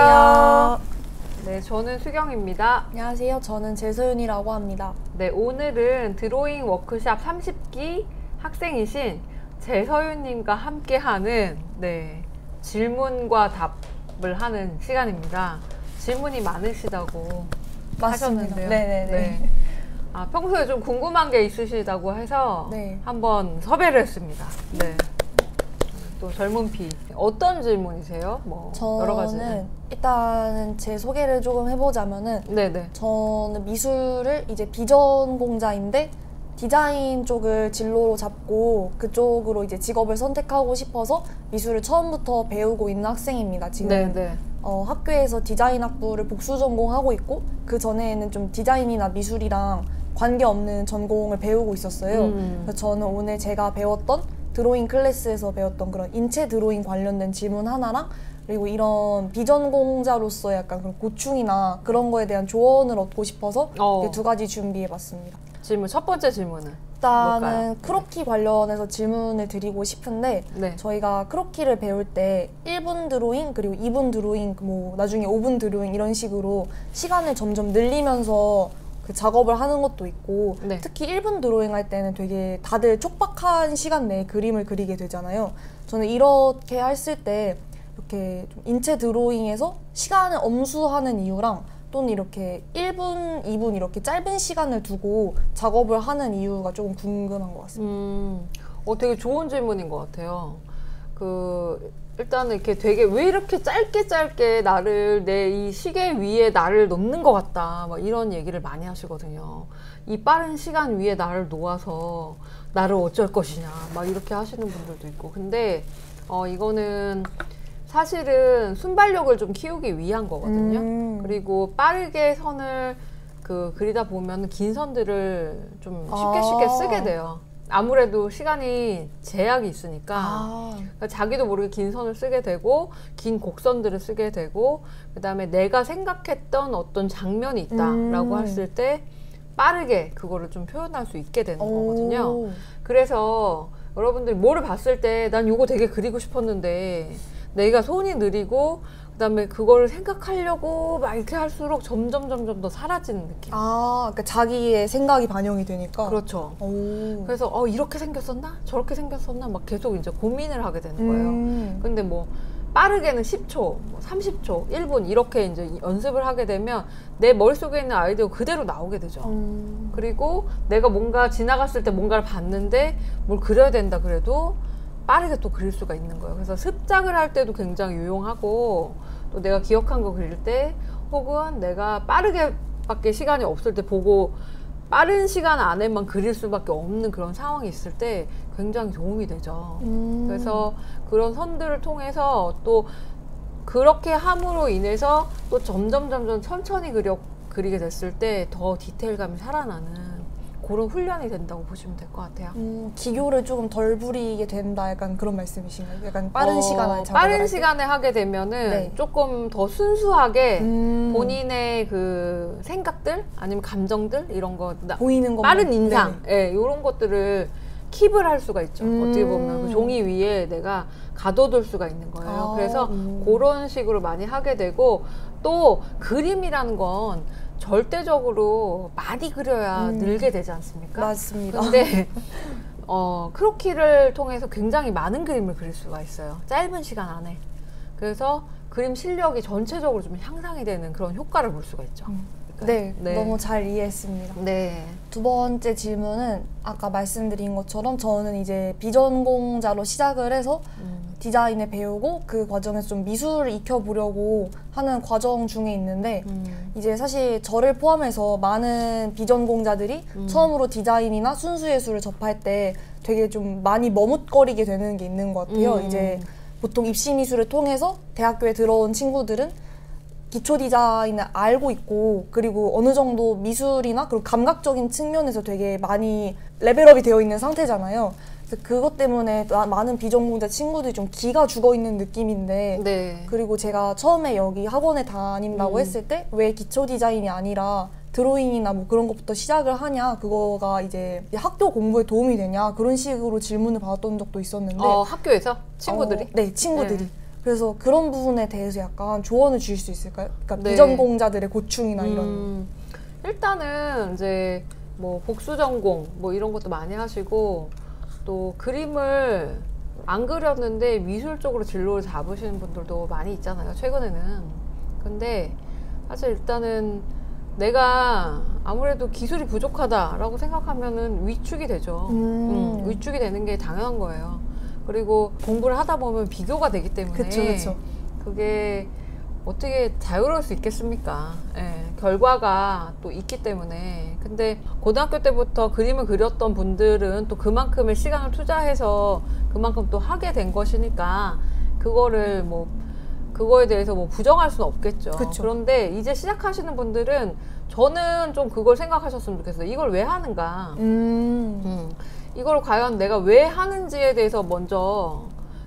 안녕하세요. 네, 저는 수경입니다. 안녕하세요. 저는 재소윤이라고 합니다. 네, 오늘은 드로잉 워크샵 30기 학생이신 재서윤님과 함께하는 질문과 답을 하는 시간입니다. 질문이 많으시다고 하셨는데요. 네네네. 평소에 좀 궁금한 게 있으시다고 해서 한번 섭외를 했습니다. 네. 또 젊은 피 어떤 질문이세요? 여러 가지. 저는 일단은 제 소개를 조금 해보자면은 저는 미술을 이제 비전공자인데 디자인 쪽을 진로로 잡고 그쪽으로 이제 직업을 선택하고 싶어서 미술을 처음부터 배우고 있는 학생입니다. 지금 학교에서 디자인 학부를 복수 전공하고 있고 그 전에는 좀 디자인이나 미술이랑 관계없는 전공을 배우고 있었어요. 그래서 저는 오늘 제가 배웠던 드로잉 클래스에서 배웠던 그런 인체 드로잉 관련된 질문 하나랑 그리고 이런 비전공자로서의 약간 그런 고충이나 그런 거에 대한 조언을 얻고 싶어서 두 가지 준비해봤습니다. 첫 번째 질문은? 일단은 뭘까요? 크로키 관련해서 질문을 드리고 싶은데 저희가 크로키를 배울 때 1분 드로잉 그리고 2분 드로잉 나중에 5분 드로잉 이런 식으로 시간을 점점 늘리면서 그 작업을 하는 것도 있고 특히 1분 드로잉 할 때는 되게 다들 촉박한 시간 내에 그림을 그리게 되잖아요. 저는 이렇게 했을 때 이렇게 좀 인체 드로잉에서 시간을 엄수하는 이유랑 또는 이렇게 1분, 2분 이렇게 짧은 시간을 두고 작업을 하는 이유가 조금 궁금한 것 같습니다. 되게 좋은 질문인 것 같아요. 일단은 이렇게 되게 왜 이렇게 짧게 나를 내 이 시계 위에 나를 놓는 것 같다 막 이런 얘기를 많이 하시거든요. 이 빠른 시간 위에 나를 놓아서 나를 어쩔 것이냐 막 이렇게 하시는 분들도 있고 근데 이거는 사실은 순발력을 좀 키우기 위한 거거든요. 그리고 빠르게 선을 그리다 보면 긴 선들을 좀 쉽게 쓰게 돼요. 아무래도 시간이 제약이 있으니까 그러니까 자기도 모르게 긴 선을 쓰게 되고 긴 곡선들을 쓰게 되고 그 다음에 내가 생각했던 어떤 장면이 있다라고 했을 때 빠르게 그거를 좀 표현할 수 있게 되는 거거든요. 그래서 여러분들이 뭐를 봤을 때 난 요거 되게 그리고 싶었는데 내가 손이 느리고 그다음에 그거를 생각하려고 막 이렇게 할수록 점점 더 사라지는 느낌. 그러니까 자기의 생각이 반영이 되니까. 그렇죠. 그래서 이렇게 생겼었나? 저렇게 생겼었나? 막 계속 이제 고민을 하게 되는 거예요. 근데 빠르게는 10초, 30초, 1분 이렇게 이제 연습을 하게 되면 내 머릿속에 있는 아이디어가 그대로 나오게 되죠. 그리고 내가 뭔가 지나갔을 때 뭔가를 봤는데 뭘 그려야 된다 그래도 빠르게 또 그릴 수가 있는 거예요. 그래서 습작을 할 때도 굉장히 유용하고 또 내가 기억한 거 그릴 때 혹은 내가 빠르게 밖에 시간이 없을 때 보고 빠른 시간 안에만 그릴 수밖에 없는 그런 상황이 있을 때 굉장히 도움이 되죠. 그래서 그런 선들을 통해서 또 그렇게 함으로 인해서 또 점점 천천히 그리게 됐을 때 더 디테일감이 살아나는 그런 훈련이 된다고 보시면 될 것 같아요. 기교를 조금 덜 부리게 된다 약간 그런 말씀이신가요? 약간 빠른 시간에 빠른 시간에 하게 되면은 조금 더 순수하게 본인의 그 생각들 아니면 감정들 이런 거 보이는 것 빠른 인상 이런 것들을 킵을 할 수가 있죠. 어떻게 보면 그 종이 위에 내가 가둬둘 수가 있는 거예요. 그래서 그런 식으로 많이 하게 되고 또 그림이라는 건 절대적으로 많이 그려야 늘게 되지 않습니까? 맞습니다. 근데 크로키를 통해서 굉장히 많은 그림을 그릴 수가 있어요. 짧은 시간 안에. 그래서 그림 실력이 전체적으로 좀 향상이 되는 그런 효과를 볼 수가 있죠. 너무 잘 이해했습니다. 두 번째 질문은 아까 말씀드린 것처럼 저는 이제 비전공자로 시작을 해서 디자인을 배우고 그 과정에서 좀 미술을 익혀보려고 하는 과정 중에 있는데 이제 사실 저를 포함해서 많은 비전공자들이 처음으로 디자인이나 순수예술을 접할 때 되게 좀 많이 머뭇거리게 되는 게 있는 것 같아요. 이제 보통 입시미술을 통해서 대학교에 들어온 친구들은 기초 디자인을 알고 있고 그리고 어느 정도 미술이나 그리고 감각적인 측면에서 되게 많이 레벨업이 되어 있는 상태잖아요. 그래서 그것 때문에 많은 비전공자 친구들이 좀 기가 죽어있는 느낌인데 그리고 제가 처음에 여기 학원에 다닌다고 했을 때 왜 기초 디자인이 아니라 드로잉이나 뭐 그런 것부터 시작을 하냐, 그거가 이제 학교 공부에 도움이 되냐, 그런 식으로 질문을 받았던 적도 있었는데 학교에서? 친구들이? 네, 친구들이. 그래서 그런 부분에 대해서 약간 조언을 주실 수 있을까요? 그러니까 비전공자들의 고충이나 이런. 일단은 이제 뭐 복수 전공 뭐 이런 것도 많이 하시고 또 그림을 안 그렸는데 미술 쪽으로 진로를 잡으시는 분들도 많이 있잖아요, 최근에는. 근데 사실 일단은 내가 아무래도 기술이 부족하다라고 생각하면은 위축이 되죠. 위축이 되는 게 당연한 거예요. 그리고 공부를 하다 보면 비교가 되기 때문에 그쵸. 그게 어떻게 자유로울 수 있겠습니까? 예, 결과가 또 있기 때문에. 근데 고등학교 때부터 그림을 그렸던 분들은 또 그만큼의 시간을 투자해서 그만큼 또 하게 된 것이니까 그거를 뭐 그거에 대해서 뭐 부정할 수는 없겠죠. 그쵸. 그런데 이제 시작하시는 분들은 저는 좀 그걸 생각하셨으면 좋겠어요. 이걸 왜 하는가? 이걸 과연 내가 왜 하는지에 대해서 먼저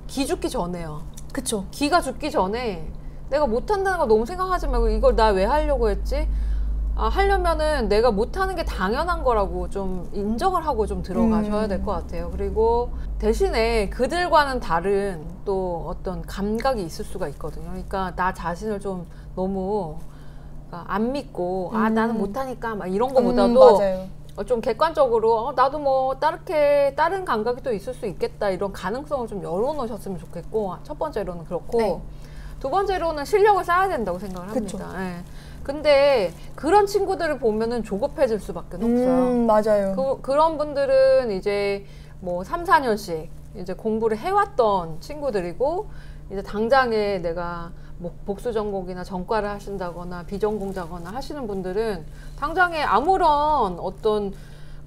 기 죽기 전에요. 그쵸. 기가 죽기 전에 내가 못한다는 거 너무 생각하지 말고 이걸 나 왜 하려고 했지? 하려면은 내가 못하는 게 당연한 거라고 좀 인정을 하고 좀 들어가셔야 될 것 같아요. 그리고 대신에 그들과는 다른 또 어떤 감각이 있을 수가 있거든요. 그러니까 나 자신을 좀 너무 안 믿고 나는 못하니까 막 이런 거보다도 맞아요. 좀 객관적으로 나도 뭐 다른 감각이 또 있을 수 있겠다 이런 가능성을 좀 열어놓으셨으면 좋겠고 첫 번째로는 그렇고 네. 두 번째로는 실력을 쌓아야 된다고 생각을 합니다. 예. 근데 그런 친구들을 보면은 조급해질 수밖에 없어요. 맞아요. 그런 분들은 이제 뭐 3, 4년씩 이제 공부를 해왔던 친구들이고 이제 당장에 내가 뭐 복수 전공이나 전과를 하신다거나 비전공자거나 하시는 분들은 당장에 아무런 어떤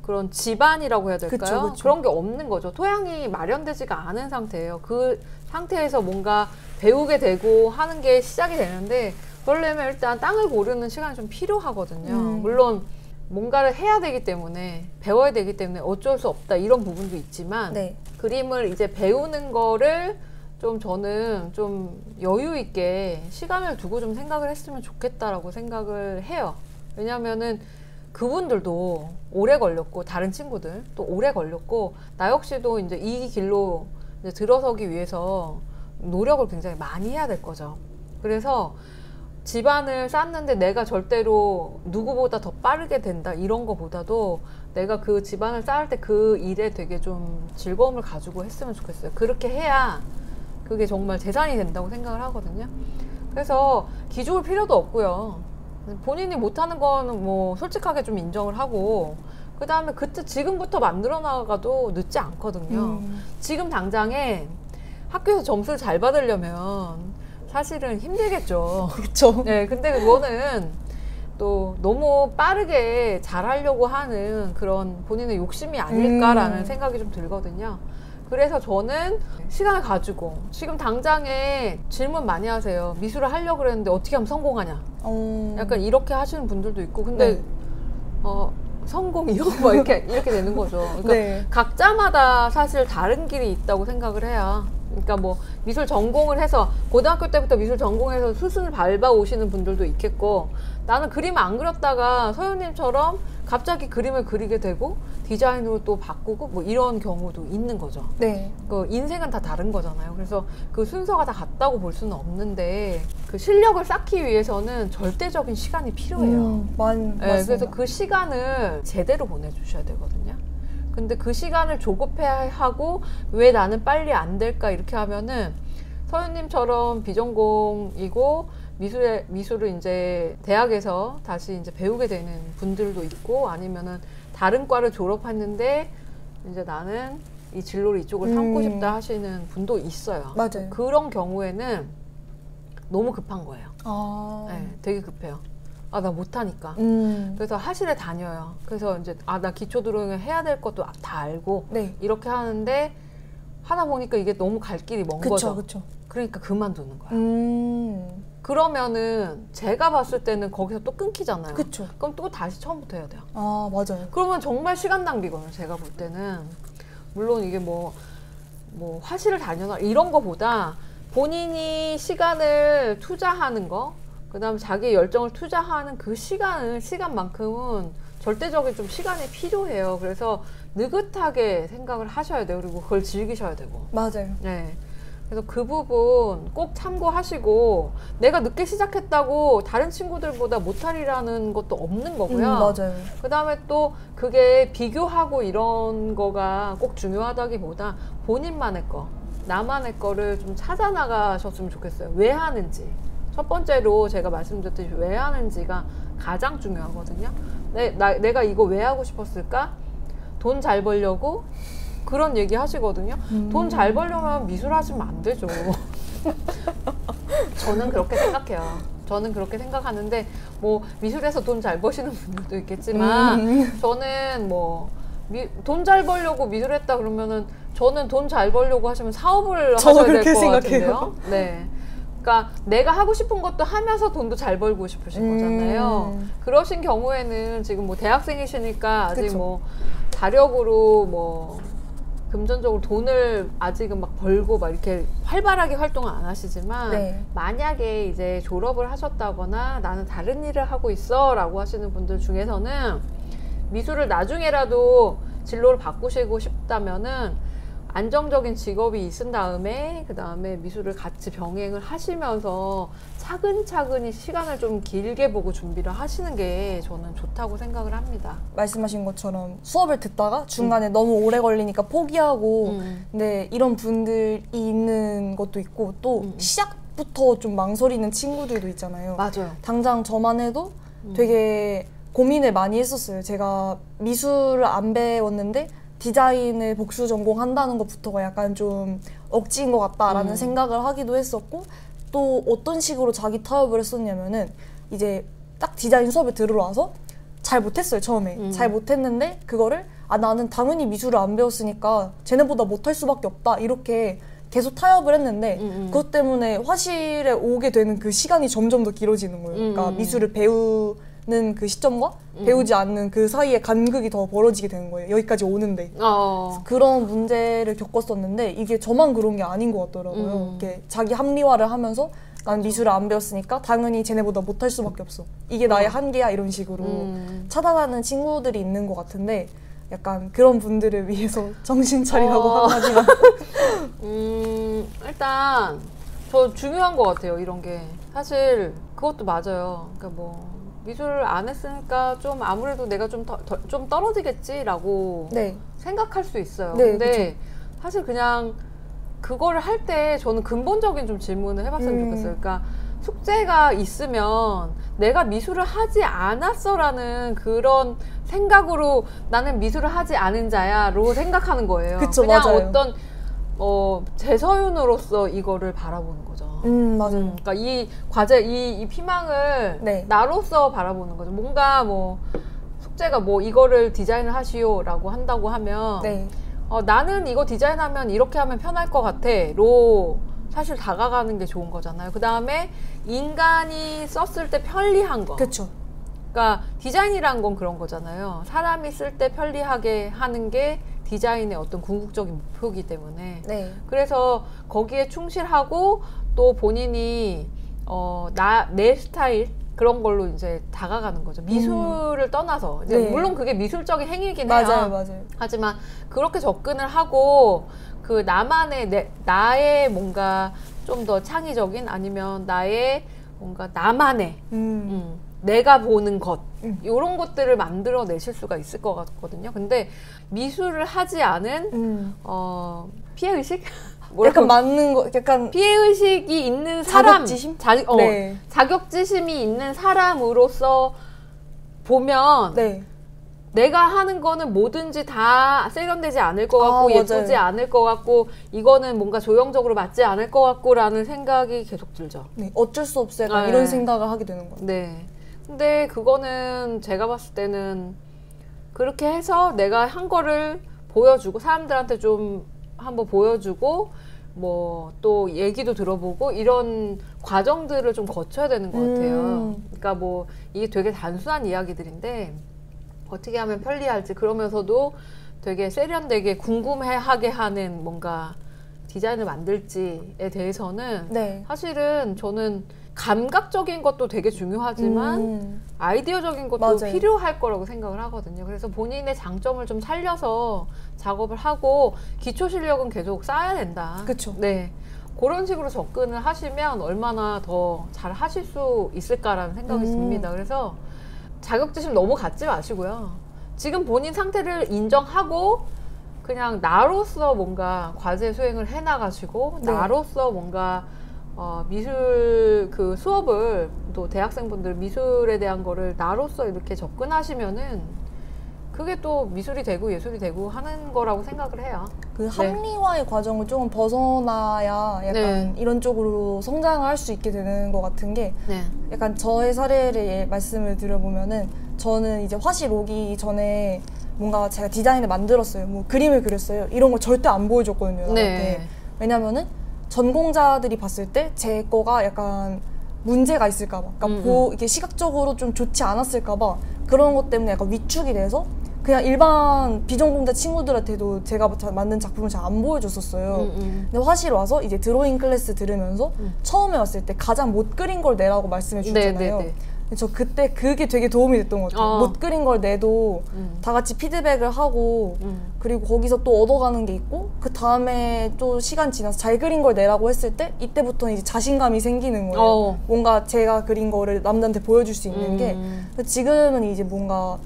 그런 집안이라고 해야 될까요? 그쵸. 그런 게 없는 거죠. 토양이 마련되지가 않은 상태예요. 그 상태에서 뭔가 배우게 되고 하는 게 시작이 되는데 그러려면 일단 땅을 고르는 시간이 좀 필요하거든요. 물론 뭔가를 해야 되기 때문에 배워야 되기 때문에 어쩔 수 없다 이런 부분도 있지만 네. 그림을 이제 배우는 거를 좀 저는 좀 여유 있게 시간을 두고 좀 생각을 했으면 좋겠다라고 생각을 해요. 왜냐면은 그분들도 오래 걸렸고 다른 친구들 또 오래 걸렸고 나 역시도 이제 이 길로 이제 들어서기 위해서 노력을 굉장히 많이 해야 될 거죠. 그래서 집안을 쌓는데 내가 절대로 누구보다 더 빠르게 된다 이런 거보다도 내가 그 집안을 쌓을 때 그 일에 되게 좀 즐거움을 가지고 했으면 좋겠어요. 그렇게 해야 그게 정말 재산이 된다고 생각을 하거든요. 그래서 기죽을 필요도 없고요. 본인이 못하는 거는 뭐 솔직하게 좀 인정을 하고 그 다음에 지금부터 만들어 나가도 늦지 않거든요. 지금 당장에 학교에서 점수를 잘 받으려면 사실은 힘들겠죠. 그렇죠. 네, 근데 그거는 또 너무 빠르게 잘하려고 하는 그런 본인의 욕심이 아닐까라는 생각이 좀 들거든요. 그래서 저는 시간을 가지고 지금 당장에 질문 많이 하세요. 미술을 하려고 그랬는데 어떻게 하면 성공하냐. 약간 이렇게 하시는 분들도 있고 근데 성공이요? 뭐 이렇게 되는 거죠. 그러니까 네. 각자마다 사실 다른 길이 있다고 생각을 해요. 그러니까 뭐 미술 전공을 해서 고등학교 때부터 미술 전공해서 수순을 밟아 오시는 분들도 있겠고 나는 그림 안 그렸다가 서윤님처럼 갑자기 그림을 그리게 되고 디자인으로 또 바꾸고 뭐 이런 경우도 있는 거죠. 네. 그 인생은 다 다른 거잖아요. 그래서 그 순서가 다 같다고 볼 수는 없는데 그 실력을 쌓기 위해서는 절대적인 시간이 필요해요. 맞습니다. 그래서 그 시간을 제대로 보내주셔야 되거든요. 근데 그 시간을 조급해하고 왜 나는 빨리 안 될까 이렇게 하면은 서윤님처럼 비전공이고 미술을 이제 대학에서 다시 이제 배우게 되는 분들도 있고 아니면은 다른 과를 졸업했는데 이제 나는 이 진로를 이쪽을 삼고 싶다 하시는 분도 있어요. 맞아요. 그런 경우에는 너무 급한 거예요. 네, 되게 급해요. 나 못하니까. 그래서 하실에 다녀요. 그래서 이제 나 기초 드로잉을 해야 될 것도 다 알고 이렇게 하는데 하다 보니까 이게 너무 갈 길이 먼 거죠. 그쵸. 그러니까 그만두는 거야. 그러면은 제가 봤을 때는 거기서 또 끊기잖아요. 그쵸. 그럼 또 다시 처음부터 해야 돼요. 맞아요. 그러면 정말 시간 낭비거든요. 제가 볼 때는. 물론 이게 뭐 화실을 다녀라 이런 거보다 본인이 시간을 투자하는 거 그 다음에 자기의 열정을 투자하는 그 시간만큼은 절대적인 좀 시간이 필요해요. 그래서 느긋하게 생각을 하셔야 돼요. 그리고 그걸 즐기셔야 되고. 맞아요. 네. 그래서 그 부분 꼭 참고하시고 내가 늦게 시작했다고 다른 친구들보다 못하리라는 것도 없는 거고요. 맞아요. 그 다음에 또 그게 비교하고 이런 거가 꼭 중요하다기보다 본인만의 거, 나만의 거를 좀 찾아 나가셨으면 좋겠어요. 왜 하는지. 첫 번째로 제가 말씀드렸듯이 왜 하는지가 가장 중요하거든요. 내가 이거 왜 하고 싶었을까? 돈 잘 벌려고? 그런 얘기 하시거든요. 돈 잘 벌려면 미술 하시면 안 되죠. 저는 그렇게 생각해요. 저는 그렇게 생각하는데 뭐 미술에서 돈 잘 버시는 분들도 있겠지만 저는 뭐 돈 잘 벌려고 미술했다 그러면은 저는 돈 잘 벌려고 하시면 사업을 하셔야 될 것 같은데요. 네. 그러니까 내가 하고 싶은 것도 하면서 돈도 잘 벌고 싶으신 거잖아요. 그러신 경우에는 지금 뭐 대학생이시니까 아직 그쵸. 뭐 자력으로 뭐 금전적으로 돈을 아직은 막 벌고 막 이렇게 활발하게 활동을 안 하시지만 네. 만약에 이제 졸업을 하셨다거나 나는 다른 일을 하고 있어 라고 하시는 분들 중에서는 미술을 나중에라도 진로를 바꾸시고 싶다면은 안정적인 직업이 있은 다음에 그 다음에 미술을 같이 병행을 하시면서 차근차근히 시간을 좀 길게 보고 준비를 하시는 게 저는 좋다고 생각을 합니다. 말씀하신 것처럼 수업을 듣다가 중간에 너무 오래 걸리니까 포기하고 근데 이런 분들이 있는 것도 있고 또 시작부터 좀 망설이는 친구들도 있잖아요. 맞아요. 당장 저만 해도 되게 고민을 많이 했었어요. 제가 미술을 안 배웠는데 디자인을 복수 전공한다는 것부터가 약간 좀 억지인 것 같다라는 생각을 하기도 했었고 또 어떤 식으로 자기 타협을 했었냐면은 이제 딱 디자인 수업에 들어와서 잘 못했어요 처음에 잘 못했는데 그거를 나는 당연히 미술을 안 배웠으니까 쟤네보다 못할 수밖에 없다 이렇게 계속 타협을 했는데 그것 때문에 화실에 오게 되는 그 시간이 점점 더 길어지는 거예요. 그러니까 미술을 배우는 그 시점과 배우지 않는 그 사이에 간극이 더 벌어지게 되는 거예요. 여기까지 오는데. 그런 문제를 겪었었는데 이게 저만 그런 게 아닌 것 같더라고요. 이렇게 자기 합리화를 하면서 난 미술을 안 배웠으니까 당연히 쟤네보다 못할 수밖에 없어. 이게 나의 한계야 이런 식으로 차단하는 친구들이 있는 것 같은데 약간 그런 분들을 위해서 정신 차리라고 한마디만. 일단 저 중요한 것 같아요. 이런 게 사실 그것도 맞아요. 그러니까 뭐 미술을 안 했으니까 좀 아무래도 내가 좀 떨어지겠지라고 네. 생각할 수 있어요. 네, 근데 그쵸. 사실 그냥 그거를 할 때 저는 근본적인 좀 질문을 해봤으면 좋겠어요. 그러니까 숙제가 있으면 내가 미술을 하지 않았어라는 그런 생각으로 나는 미술을 하지 않은 자야로 생각하는 거예요. 그쵸, 그냥 맞아요. 어떤 재서윤으로서 이거를 바라보는 거죠. 맞아요. 그러니까 이 과제, 이 피망을 네. 나로서 바라보는 거죠. 뭔가 뭐 숙제가 뭐 이거를 디자인을 하시오라고 한다고 하면 네. 나는 이거 디자인하면 이렇게 하면 편할 것 같아로 사실 다가가는 게 좋은 거잖아요. 그 다음에 인간이 썼을 때 편리한 거. 그렇죠. 그러니까 디자인이란 건 그런 거잖아요. 사람이 쓸 때 편리하게 하는 게 디자인의 어떤 궁극적인 목표이기 때문에 네. 그래서 거기에 충실하고 또 본인이 내 스타일 그런 걸로 이제 다가가는 거죠. 미술을 떠나서 이제 네. 물론 그게 미술적인 행위이긴 해요. 맞아요. 하지만 그렇게 접근을 하고 그 나의 뭔가 좀 더 창의적인 아니면 나의 뭔가 나만의 내가 보는 것 이런 것들을 만들어내실 수가 있을 것 같거든요. 근데 미술을 하지 않은 피해의식? 약간 맞는 거, 약간 피해의식이 있는 사람, 자격지심? 네. 자격지심이 있는 사람으로서 보면 네. 내가 하는 거는 뭐든지 다 세련되지 않을 것 같고 예쁘지 않을 것 같고 이거는 뭔가 조형적으로 맞지 않을 것 같고 라는 생각이 계속 들죠. 네, 어쩔 수 없어 약간 네. 이런 생각을 하게 되는 거예요. 네. 근데 그거는 제가 봤을 때는 그렇게 해서 내가 한 거를 보여주고 사람들한테 좀 한번 보여주고 뭐 또 얘기도 들어보고 이런 과정들을 좀 거쳐야 되는 것 같아요. 그러니까 뭐 이게 되게 단순한 이야기들인데 어떻게 하면 편리할지 그러면서도 되게 세련되게 궁금해하게 하는 뭔가 디자인을 만들지에 대해서는 네. 사실은 저는 감각적인 것도 되게 중요하지만 아이디어적인 것도 맞아요. 필요할 거라고 생각을 하거든요. 그래서 본인의 장점을 좀 살려서 작업을 하고 기초 실력은 계속 쌓아야 된다. 그렇죠. 네. 그런 식으로 접근을 하시면 얼마나 더 잘 하실 수 있을까라는 생각이 듭니다. 그래서 자격지심 너무 갖지 마시고요. 지금 본인 상태를 인정하고 그냥 나로서 뭔가 과제 수행을 해나가시고 네. 나로서 뭔가 미술 그 수업을 또 대학생분들 미술에 대한 거를 나로서 이렇게 접근하시면은 그게 또 미술이 되고 예술이 되고 하는 거라고 생각을 해요. 그 합리화의 과정을 조금 벗어나야 약간 네. 이런 쪽으로 성장을 할 수 있게 되는 것 같은 게 네. 약간 저의 사례를 말씀을 드려보면은 저는 이제 화실 오기 전에 뭔가 제가 디자인을 만들었어요. 뭐 그림을 그렸어요. 이런 거 절대 안 보여줬거든요. 네. 왜냐면은 전공자들이 봤을 때 제 거가 약간 문제가 있을까봐, 그러니까 이게 시각적으로 좀 좋지 않았을까봐 그런 것 때문에 약간 위축이 돼서 그냥 일반 비전공자 친구들한테도 제가 만든 작품을 잘 안 보여줬었어요. 근데 화실 와서 이제 드로잉 클래스 들으면서 처음에 왔을 때 가장 못 그린 걸 내라고 말씀해 주셨잖아요. 네. 저 그때 그게 되게 도움이 됐던 것 같아요. 못 그린 걸 내도 다 같이 피드백을 하고 그리고 거기서 또 얻어가는 게 있고 그 다음에 또 시간 지나서 잘 그린 걸 내라고 했을 때 이때부터는 이제 자신감이 생기는 거예요. 뭔가 제가 그린 거를 남들한테 보여줄 수 있는 게 지금은 이제 뭔가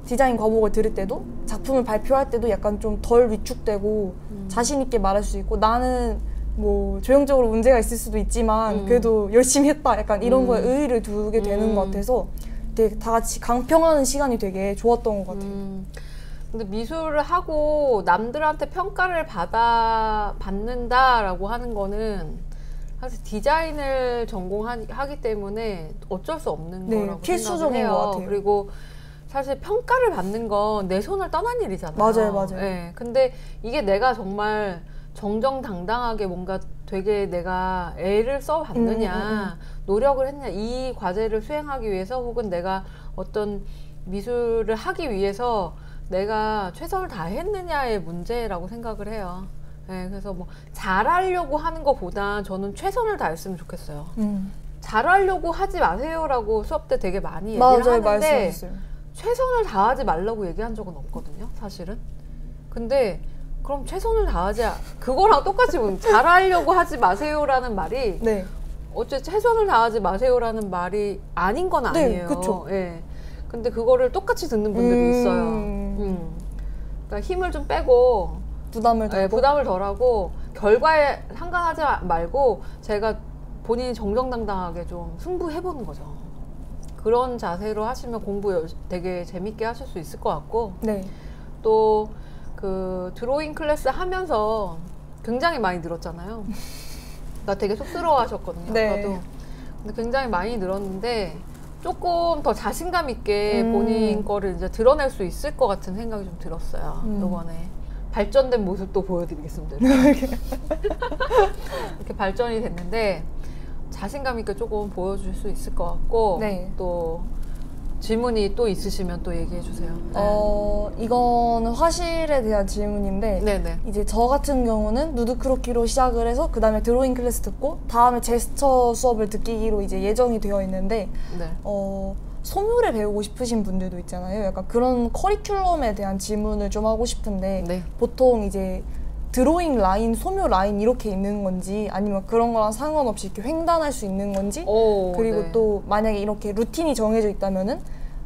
디자인 과목을 들을 때도 작품을 발표할 때도 약간 좀 덜 위축되고 자신 있게 말할 수 있고 나는 뭐 조형적으로 문제가 있을 수도 있지만 그래도 열심히 했다 약간 이런 거에 의의를 두게 되는 것 같아서 되게 다 같이 강평하는 시간이 되게 좋았던 것 같아요. 근데 미술을 하고 남들한테 평가를 받는다라고 하는 거는 사실 디자인을 전공하기 때문에 어쩔 수 없는 거라고 생각을 해요. 것 같아요. 그리고 사실 평가를 받는 건 내 손을 떠난 일이잖아요. 맞아요. 네, 근데 이게 내가 정말 정정당당하게 뭔가 되게 내가 애를 써봤느냐 노력을 했느냐 이 과제를 수행하기 위해서 혹은 내가 어떤 미술을 하기 위해서 내가 최선을 다했느냐의 문제라고 생각을 해요. 네, 그래서 뭐 잘하려고 하는 것보다 저는 최선을 다했으면 좋겠어요. 잘하려고 하지 마세요라고 수업 때 되게 많이 얘기를 하는데 말씀하셨어요. 최선을 다하지 말라고 얘기한 적은 없거든요, 사실은. 근데 그럼 최선을 다하지 그거랑 똑같이 잘하려고 하지 마세요라는 말이 네. 어째 최선을 다하지 마세요라는 말이 아닌 건 아니에요. 네, 그쵸. 예. 근데 그거를 똑같이 듣는 분들이 있어요. 그러니까 힘을 좀 빼고 부담을 덜하고 결과에 상관하지 말고 제가 본인이 정정당당하게 좀 승부해보는 거죠. 그런 자세로 하시면 공부 되게 재밌게 하실 수 있을 것 같고 네. 또 그 드로잉 클래스 하면서 굉장히 많이 늘었잖아요. 나 되게 쑥스러워 하셨거든요. 네. 저도. 근데 굉장히 많이 늘었는데 조금 더 자신감 있게 본인 거를 이제 드러낼 수 있을 것 같은 생각이 좀 들었어요. 이번에. 발전된 모습도 보여드리겠습니다. 이렇게 발전이 됐는데 자신감 있게 조금 보여줄 수 있을 것 같고 네. 또 질문이 또 있으시면 또 얘기해 주세요. 네. 이거는 화실에 대한 질문인데 네네. 이제 저 같은 경우는 누드 크로키로 시작을 해서 그 다음에 드로잉 클래스 듣고 다음에 제스처 수업을 듣기로 이제 예정이 되어 있는데 네. 소묘를 배우고 싶으신 분들도 있잖아요. 약간 그런 커리큘럼에 대한 질문을 좀 하고 싶은데 네. 보통 이제 드로잉 라인, 소묘 라인 이렇게 있는 건지 아니면 그런 거랑 상관없이 이렇게 횡단할 수 있는 건지 그리고 네. 또 만약에 이렇게 루틴이 정해져 있다면은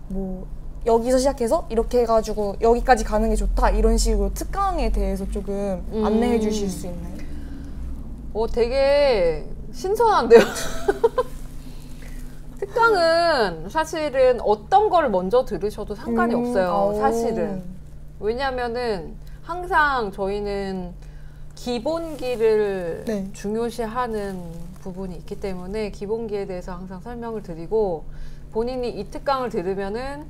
뭐 여기서 시작해서 이렇게 해가지고 여기까지 가는 게 좋다 이런 식으로 특강에 대해서 조금 안내해 주실 수 있나요? 되게 신선한데요? 특강은 사실은 어떤 걸 먼저 들으셔도 상관이 없어요. 사실은. 왜냐면은 항상 저희는 기본기를 네. 중요시하는 부분이 있기 때문에 기본기에 대해서 항상 설명을 드리고 본인이 이 특강을 들으면은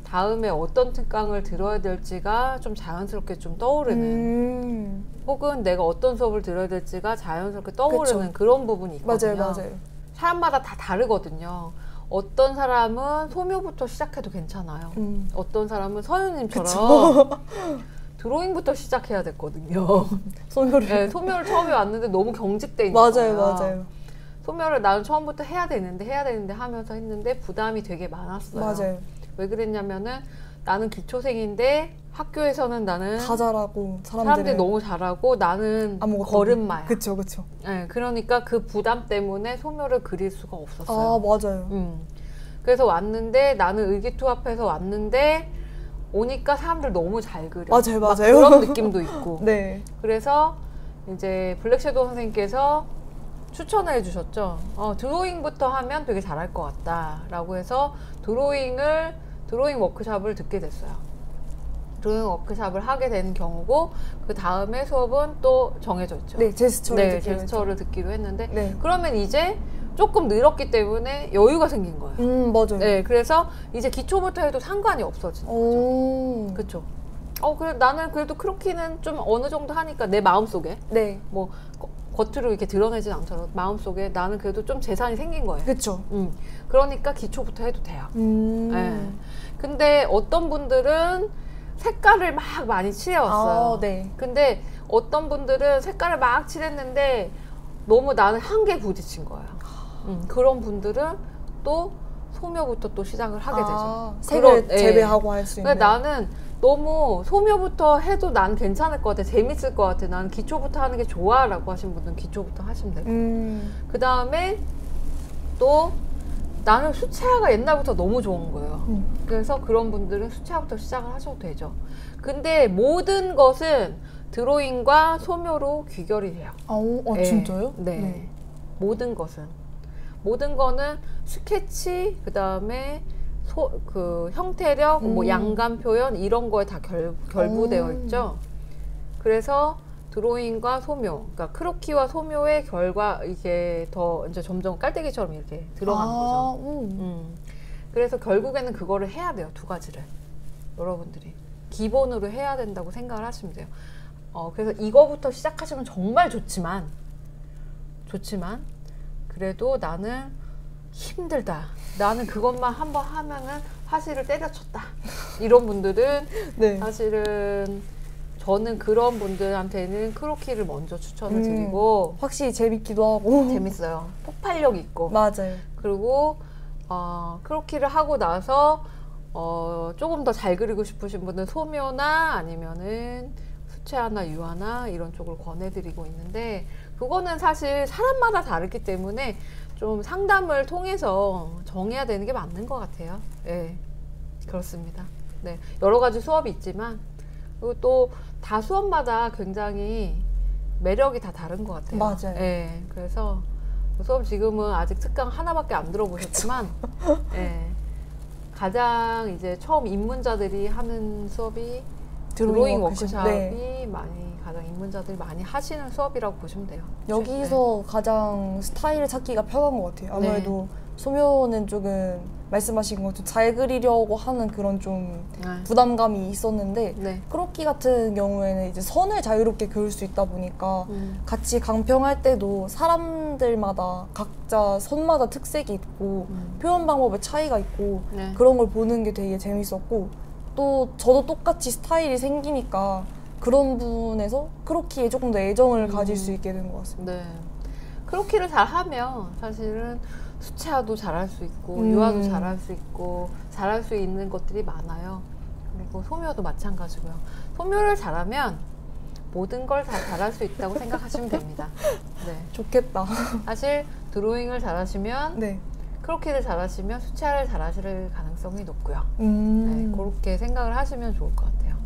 다음에 어떤 특강을 들어야 될지가 좀 자연스럽게 좀 떠오르는 혹은 내가 어떤 수업을 들어야 될지가 자연스럽게 떠오르는 그쵸. 그런 부분이 있거든요. 맞아요. 사람마다 다 다르거든요. 어떤 사람은 소묘부터 시작해도 괜찮아요. 어떤 사람은 서윤님처럼 드로잉부터 시작해야 됐거든요. 소묘를. 네, 소묘를 처음에 왔는데 너무 경직돼 있는 거예요. 맞아요. 소묘를 나는 처음부터 해야 되는데 하면서 했는데 부담이 되게 많았어요. 맞아요. 왜 그랬냐면은 나는 기초생인데 학교에서는 나는 다 잘하고 사람들이 너무 잘하고 나는 걸음마야. 그쵸, 그쵸. 네, 그러니까 그 부담 때문에 소묘를 그릴 수가 없었어요. 아, 맞아요. 그래서 왔는데 나는 의기투합해서 왔는데 오니까 사람들 너무 잘 그려. 맞아요, 막 맞아요. 그런 느낌도 있고. 네. 그래서 이제 블랙섀도우 선생님께서 추천을 해주셨죠. 드로잉부터 하면 되게 잘할 것 같다라고 해서 드로잉 워크샵을 듣게 됐어요. 드로잉 워크샵을 하게 된 경우고 그 다음에 수업은 또 정해져 있죠. 네, 제스처를 듣기로 했는데 네. 그러면 이제 조금 늘었기 때문에 여유가 생긴 거예요. 맞아요. 네, 그래서 이제 기초부터 해도 상관이 없어지는 거죠. 그렇죠. 그래 나는 그래도 크로키는 좀 어느 정도 하니까 내 마음속에 네. 뭐 겉으로 이렇게 드러내진 않더라도 마음속에 나는 그래도 좀 재산이 생긴 거예요. 그렇죠. 그러니까 기초부터 해도 돼요. 네. 근데 어떤 분들은 색깔을 막 많이 칠해왔어요. 네. 근데 어떤 분들은 색깔을 막 칠했는데 너무 나는 한계에 부딪힌 거예요. 그런 분들은 또 소묘부터 또 시작을 하게 되죠. 색을 재배하고 할 수 있는. 나는 너무 소묘부터 해도 난 괜찮을 것 같아. 재밌을 것 같아. 나는 기초부터 하는 게 좋아 라고 하신 분들은 기초부터 하시면 되고 그 다음에 또 나는 수채화가 옛날부터 너무 좋은 거예요. 그래서 그런 분들은 수채화부터 시작을 하셔도 되죠. 근데 모든 것은 드로잉과 소묘로 귀결이 돼요. 네. 진짜요? 네. 모든 거는 스케치, 그 다음에 그 형태력, 뭐 양감 표현 이런 거에 다 결부되어 있죠. 그래서 드로잉과 소묘, 그러니까 크로키와 소묘의 결과 이게 더 이제 점점 깔때기처럼 이렇게 들어가는 거죠. 그래서 결국에는 그거를 해야 돼요. 두 가지를 여러분들이 기본으로 해야 된다고 생각을 하시면 돼요. 그래서 이거부터 시작하시면 정말 좋지만 그래도 나는 힘들다. 나는 그것만 한번 하면은 화실을 때려쳤다. 이런 분들은 네. 사실은 저는 그런 분들한테는 크로키를 먼저 추천을 드리고 확실히 재밌기도 하고 재밌어요. 폭발력 있고 맞아요. 그리고 크로키를 하고 나서 조금 더 잘 그리고 싶으신 분은 소묘나 아니면은 수채화나 유화나 이런 쪽을 권해드리고 있는데 그거는 사실 사람마다 다르기 때문에 좀 상담을 통해서 정해야 되는 게 맞는 것 같아요. 네, 그렇습니다. 네, 여러 가지 수업이 있지만 그리고 또 다 수업마다 굉장히 매력이 다 다른 것 같아요. 맞아요. 네, 그래서 수업 지금은 아직 특강 하나밖에 안 들어보셨지만 네, 가장 이제 처음 입문자들이 하는 수업이 드로잉 워크샵이 네. 가장 입문자들이 많이 하시는 수업이라고 보시면 돼요. 여기서 네. 가장 스타일을 찾기가 편한 것 같아요. 아무래도 네. 소묘는 조금 말씀하신 것처럼 잘 그리려고 하는 그런 좀 부담감이 있었는데 네. 크로키 같은 경우에는 이제 선을 자유롭게 그을 수 있다 보니까 같이 강평할 때도 사람들마다 각자 선마다 특색이 있고 표현 방법의 차이가 있고 네. 그런 걸 보는 게 되게 재밌었고 또 저도 똑같이 스타일이 생기니까 그런 부분에서 크로키에 조금 더 애정을 가질 수 있게 된 것 같습니다. 네. 크로키를 잘 하면 사실은 수채화도 잘할 수 있고 유화도 잘할 수 있고 잘할 수 있는 것들이 많아요. 그리고 소묘도 마찬가지고요. 소묘를 잘하면 모든 걸 다 잘할 수 있다고 생각하시면 됩니다. 네. 좋겠다. 사실 드로잉을 잘하시면 네. 크로키를 잘하시면 수채화를 잘하실 가능성이 높고요. 네, 그렇게 생각을 하시면 좋을 것 같아요.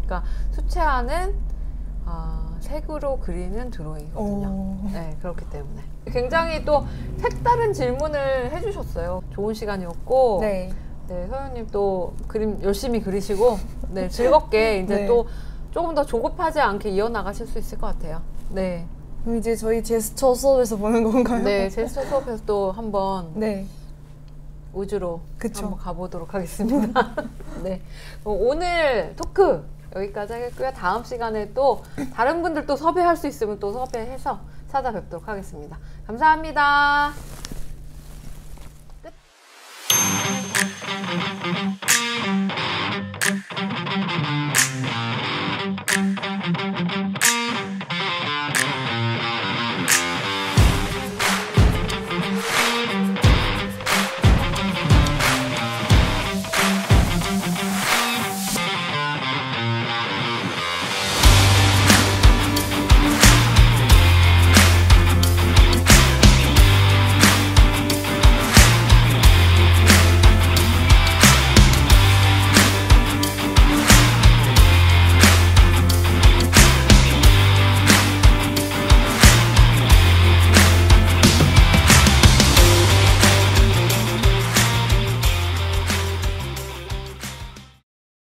그러니까 수채화는 색으로 그리는 드로잉이거든요. 네, 그렇기 때문에 굉장히 또 색다른 질문을 해주셨어요. 좋은 시간이었고 네, 서윤님 또 그림 열심히 그리시고 네, 즐겁게 이제 네. 또 조금 더 조급하지 않게 이어나가실 수 있을 것 같아요. 네. 그럼 이제 저희 제스처 수업에서 보는 건가요? 네, 제스처 수업에서 또 한번 네. 우주로 한번 가보도록 하겠습니다. 네, 오늘 토크 여기까지 하겠고요. 다음 시간에 또 다른 분들 또 섭외할 수 있으면 또 섭외해서 찾아뵙도록 하겠습니다. 감사합니다.